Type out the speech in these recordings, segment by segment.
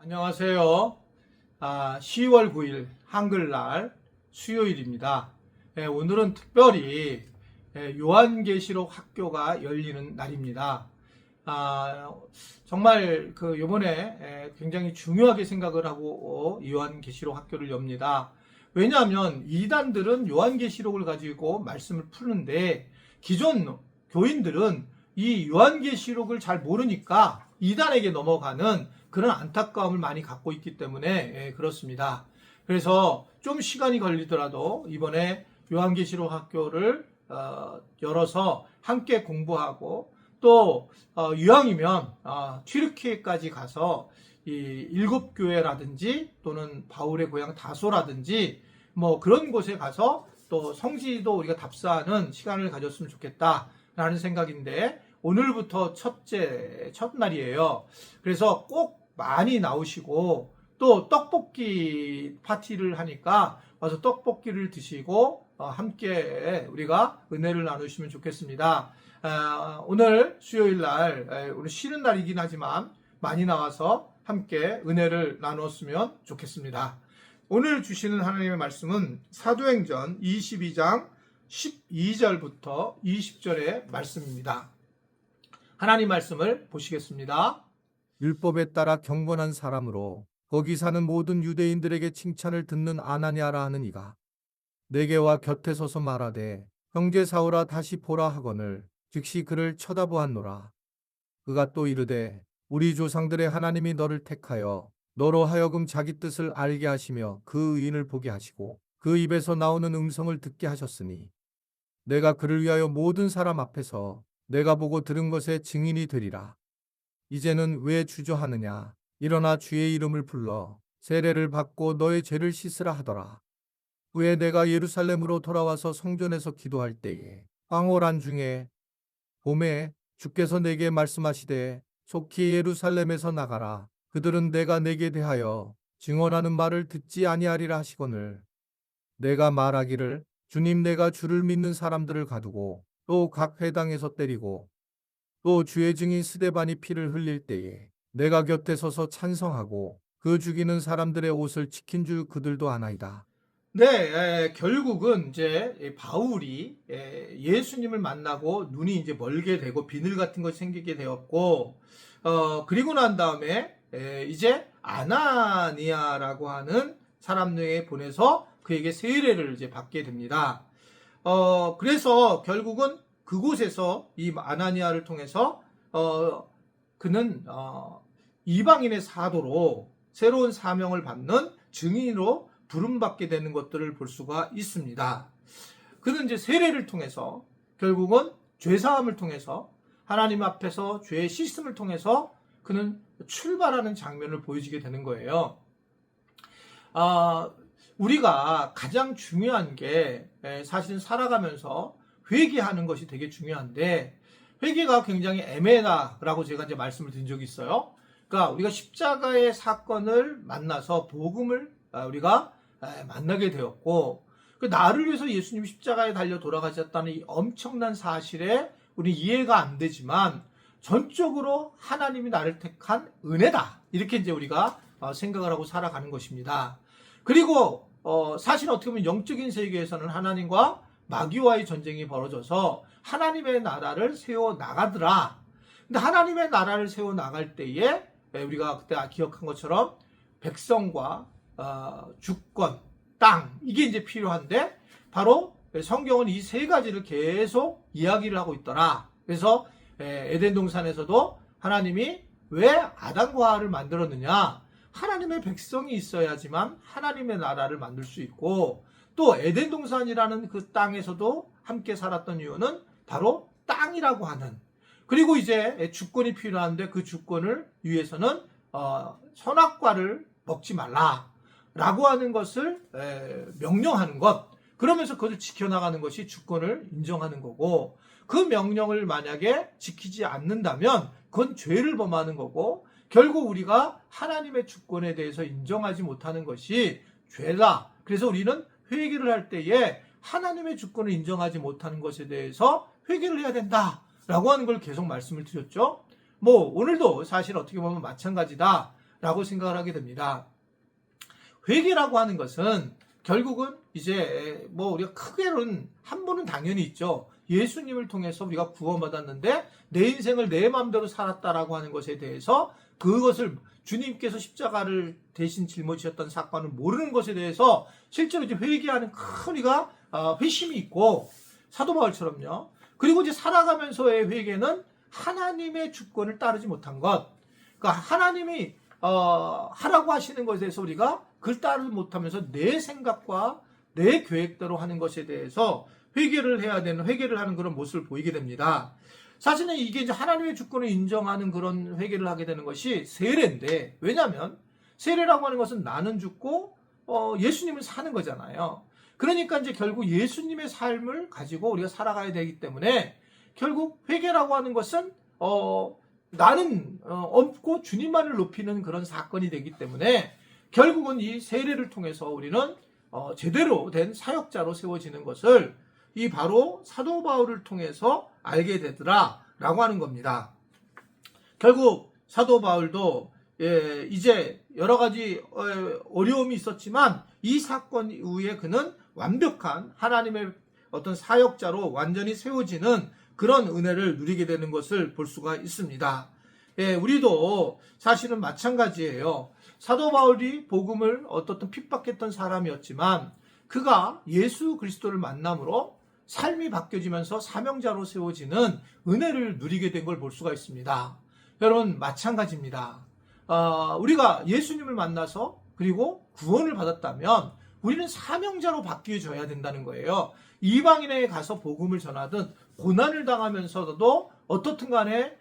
안녕하세요. 10월 9일 한글날 수요일입니다. 오늘은 특별히 요한계시록 학교가 열리는 날입니다. 정말 요번에 굉장히 중요하게 생각을 하고 요한계시록 학교를 엽니다. 왜냐하면 이단들은 요한계시록을 가지고 말씀을 푸는데 기존 교인들은 이 요한계시록을 잘 모르니까 이단에게 넘어가는 그런 안타까움을 많이 갖고 있기 때문에 그렇습니다. 그래서 좀 시간이 걸리더라도 이번에 요한계시록 학교를 열어서 함께 공부하고 또 이왕이면 튀르키예까지 가서 이 일곱 교회라든지 또는 바울의 고향 다소라든지 뭐 그런 곳에 가서 또 성지도 우리가 답사하는 시간을 가졌으면 좋겠다라는 생각인데 오늘부터 첫 날이에요. 그래서 꼭 많이 나오시고 또 떡볶이 파티를 하니까 와서 떡볶이를 드시고 함께 우리가 은혜를 나누시면 좋겠습니다. 오늘 수요일 날 오늘 쉬는 날이긴 하지만 많이 나와서 함께 은혜를 나누었으면 좋겠습니다. 오늘 주시는 하나님의 말씀은 사도행전 22장 12절부터 20절의 말씀입니다. 하나님 말씀을 보시겠습니다. 율법에 따라 경건한 사람으로 거기 사는 모든 유대인들에게 칭찬을 듣는 아나니아라 하는 이가 내게 와 곁에 서서 말하되 형제 사울아 다시 보라 하거늘 즉시 그를 쳐다보았노라. 그가 또 이르되 우리 조상들의 하나님이 너를 택하여 너로 하여금 자기 뜻을 알게 하시며 그 의인을 보게 하시고 그 입에서 나오는 음성을 듣게 하셨으니 내가 그를 위하여 모든 사람 앞에서 내가 보고 들은 것의 증인이 되리라. 이제는 왜 주저하느냐? 일어나 주의 이름을 불러 세례를 받고 너의 죄를 씻으라 하더라. 후에 내가 예루살렘으로 돌아와서 성전에서 기도할 때에 황홀한 중에 봄에 주께서 내게 말씀하시되 속히 예루살렘에서 나가라. 그들은 내가 내게 대하여 증언하는 말을 듣지 아니하리라 하시거늘 내가 말하기를 주님 내가 주를 믿는 사람들을 가두고 또 각 회당에서 때리고 또 주의 증인 스데반이 피를 흘릴 때에 내가 곁에 서서 찬성하고 그 죽이는 사람들의 옷을 지킨 줄 그들도 아나이다. 네, 결국은 이제 바울이 예수님을 만나고 눈이 이제 멀게 되고 비늘 같은 것이 생기게 되었고, 그리고 난 다음에 이제 아나니아라고 하는 사람에게 보내서 그에게 세례를 이제 받게 됩니다. 그래서 결국은 그곳에서 이 아나니아를 통해서 그는 이방인의 사도로 새로운 사명을 받는 증인으로 부름받게 되는 것들을 볼 수가 있습니다. 그는 이제 세례를 통해서 결국은 죄사함을 통해서 하나님 앞에서 죄의 씻음을 통해서 그는 출발하는 장면을 보여지게 되는 거예요. 우리가 가장 중요한 게 사실은 살아가면서 회개하는 것이 되게 중요한데 회개가 굉장히 애매하다라고 제가 이제 말씀을 드린 적이 있어요. 그러니까 우리가 십자가의 사건을 만나서 복음을 우리가 만나게 되었고 나를 위해서 예수님이 십자가에 달려 돌아가셨다는 이 엄청난 사실에 우리 이해가 안 되지만 전적으로 하나님이 나를 택한 은혜다 이렇게 이제 우리가 생각을 하고 살아가는 것입니다. 그리고 사실 어떻게 보면 영적인 세계에서는 하나님과 마귀와의 전쟁이 벌어져서 하나님의 나라를 세워 나가더라. 근데 하나님의 나라를 세워 나갈 때에 우리가 그때 기억한 것처럼 백성과 주권, 땅 이게 이제 필요한데 바로 성경은 이 세 가지를 계속 이야기를 하고 있더라. 그래서 에덴 동산에서도 하나님이 왜 아담과 하와를 만들었느냐? 하나님의 백성이 있어야지만 하나님의 나라를 만들 수 있고 또 에덴 동산이라는 그 땅에서도 함께 살았던 이유는 바로 땅이라고 하는 그리고 이제 주권이 필요한데 그 주권을 위해서는 선악과를 먹지 말라라고 하는 것을 명령하는 것 그러면서 그것을 지켜나가는 것이 주권을 인정하는 거고 그 명령을 만약에 지키지 않는다면 그건 죄를 범하는 거고 결국 우리가 하나님의 주권에 대해서 인정하지 못하는 것이 죄다. 그래서 우리는 회개를 할 때에 하나님의 주권을 인정하지 못하는 것에 대해서 회개를 해야 된다라고 하는 걸 계속 말씀을 드렸죠. 뭐 오늘도 사실 어떻게 보면 마찬가지다. 라고 생각을 하게 됩니다. 회개라고 하는 것은 결국은 이제 뭐 우리가 크게는 한 번은 당연히 있죠. 예수님을 통해서 우리가 구원받았는데 내 인생을 내 마음대로 살았다라고 하는 것에 대해서 그것을 주님께서 십자가를 대신 짊어지셨던 사건을 모르는 것에 대해서 실제로 이제 회개하는 큰 우리가 회심이 있고 사도 바울처럼요. 그리고 이제 살아가면서의 회개는 하나님의 주권을 따르지 못한 것. 그러니까 하나님이 하라고 하시는 것에 대해서 우리가 그걸 따르지 못하면서 내 생각과 내 계획대로 하는 것에 대해서 회개를 해야 되는, 회개를 하는 그런 모습을 보이게 됩니다. 사실은 이게 이제 하나님의 주권을 인정하는 그런 회개를 하게 되는 것이 세례인데, 왜냐하면 세례라고 하는 것은 나는 죽고 예수님은 사는 거잖아요. 그러니까 이제 결국 예수님의 삶을 가지고 우리가 살아가야 되기 때문에 결국 회개라고 하는 것은 나는 없고 주님만을 높이는 그런 사건이 되기 때문에 결국은 이 세례를 통해서 우리는 제대로 된 사역자로 세워지는 것을 이 바로 사도 바울을 통해서 알게 되더라라고 하는 겁니다. 결국 사도 바울도 이제 여러 가지 어려움이 있었지만 이 사건 이후에 그는 완벽한 하나님의 어떤 사역자로 완전히 세워지는 그런 은혜를 누리게 되는 것을 볼 수가 있습니다. 우리도 사실은 마찬가지예요. 사도 바울이 복음을 어떻든 핍박했던 사람이었지만 그가 예수 그리스도를 만남으로 삶이 바뀌어지면서 사명자로 세워지는 은혜를 누리게 된 걸 볼 수가 있습니다. 여러분 마찬가지입니다. 우리가 예수님을 만나서 그리고 구원을 받았다면 우리는 사명자로 바뀌어져야 된다는 거예요. 이방인에 가서 복음을 전하든 고난을 당하면서도 어떻든 간에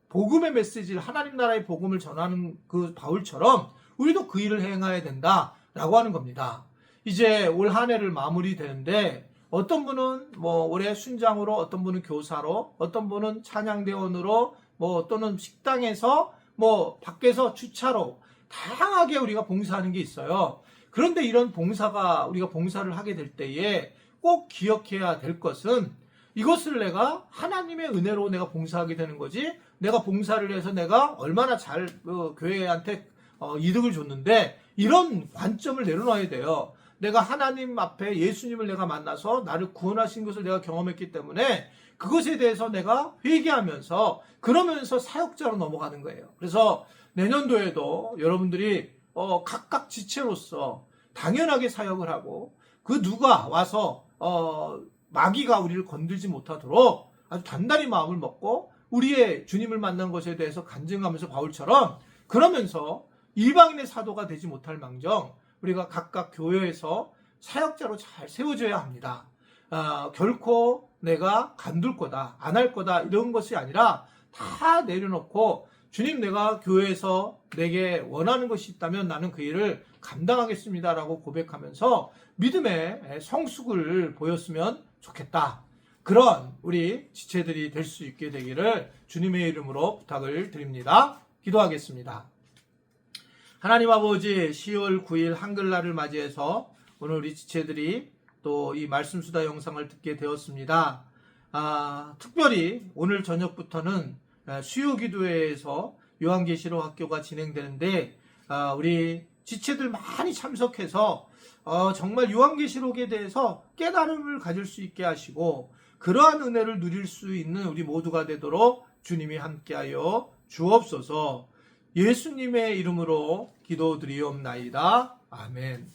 복음의 메시지를 하나님 나라의 복음을 전하는 그 바울처럼 우리도 그 일을 행해야 된다라고 하는 겁니다. 이제 올 한 해를 마무리되는데 어떤 분은 뭐 올해 순장으로, 어떤 분은 교사로, 어떤 분은 찬양대원으로, 뭐 또는 식당에서, 뭐 밖에서 주차로 다양하게 우리가 봉사하는 게 있어요. 그런데 이런 봉사가 우리가 봉사를 하게 될 때에 꼭 기억해야 될 것은 이것을 내가 하나님의 은혜로 내가 봉사하게 되는 거지, 내가 봉사를 해서 내가 얼마나 잘 교회한테 이득을 줬는데 이런 관점을 내려놔야 돼요. 내가 하나님 앞에 예수님을 내가 만나서 나를 구원하신 것을 내가 경험했기 때문에 그것에 대해서 내가 회개하면서 그러면서 사역자로 넘어가는 거예요. 그래서 내년도에도 여러분들이 각각 지체로서 당연하게 사역을 하고 그 누가 와서 마귀가 우리를 건들지 못하도록 아주 단단히 마음을 먹고 우리의 주님을 만난 것에 대해서 간증하면서 바울처럼 그러면서 이방인의 사도가 되지 못할 망정 우리가 각각 교회에서 사역자로 잘 세워져야 합니다. 결코 내가 간둘 거다, 안 할 거다 이런 것이 아니라 다 내려놓고 주님 내가 교회에서 내게 원하는 것이 있다면 나는 그 일을 감당하겠습니다라고 고백하면서 믿음의 성숙을 보였으면 좋겠다. 그런 우리 지체들이 될 수 있게 되기를 주님의 이름으로 부탁을 드립니다. 기도하겠습니다. 하나님 아버지 10월 9일 한글날을 맞이해서 오늘 우리 지체들이 또 이 말씀수다 영상을 듣게 되었습니다. 특별히 오늘 저녁부터는 수요기도회에서 요한계시록 학교가 진행되는데 우리 지체들 많이 참석해서 정말 요한계시록에 대해서 깨달음을 가질 수 있게 하시고 그러한 은혜를 누릴 수 있는 우리 모두가 되도록 주님이 함께하여 주옵소서. 예수님의 이름으로 기도드리옵나이다. 아멘.